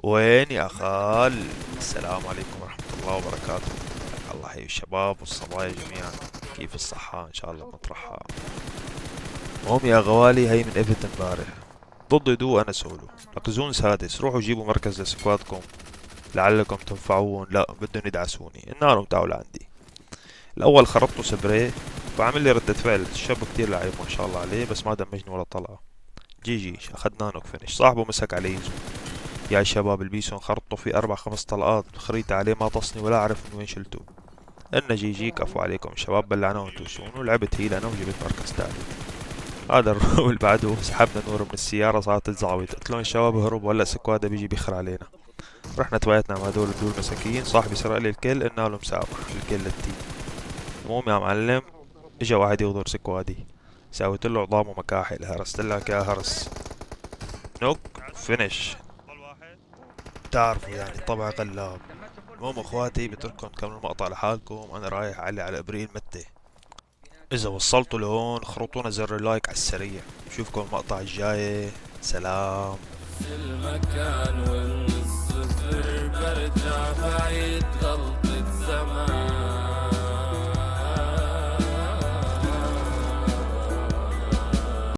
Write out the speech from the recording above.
وين يا خال؟ السلام عليكم ورحمة الله وبركاته. الله يحيي الشباب والصبايا جميعا. كيف الصحة؟ إن شاء الله مطرحها. المهم يا غوالي، هي من إيفنت امبارح ضد دو أنا سولو. لقزون سادس، روحوا جيبوا مركز لسكوادكم لعلكم تنفعون. لا بدهم يدعسوني، النار تعالوا لعندي. الأول خربته سبراي فعمل لي ردة فعل. الشاب كتير لعيب ما شاء الله عليه، بس ما دمجني ولا طلعة. جي أخدنا نوك فينش. صاحبه مسك علي يزو. يا شباب البيسون خرطوا فيه أربع خمس طلقات، خريطة عليه ما تصني ولا أعرف من وين شلته. إن جي كفو عليكم الشباب، بلعنا وانتو شونو. لعبت هيل أنا وجبت مركز ثالث. هذا الرول بعده سحبنا نور من السيارة، صارت تزعويط. قلت لهم الشباب هرب ولا سكوادا بيجي بيخر علينا. رحنا تويتنا مع هدول الدول مساكين. صاحبي سرق لي الكل، قلنا له مسامح الكل للتيم. المهم يا معلم، اجا واحد يغدر سكوادي، ساويت له عظام ومكاحل. هرست لك يا هرس. نوك فينش. تعرفوا يعني طبع غلاب. المهم اخواتي، بترككم تكملوا المقطع لحالكم، انا رايح على ابريل متى. اذا وصلتوا لهون خرطونا زر اللايك على السريع. نشوفكم المقطع الجاي. سلام. المكان والصفر برجع بعيد غلط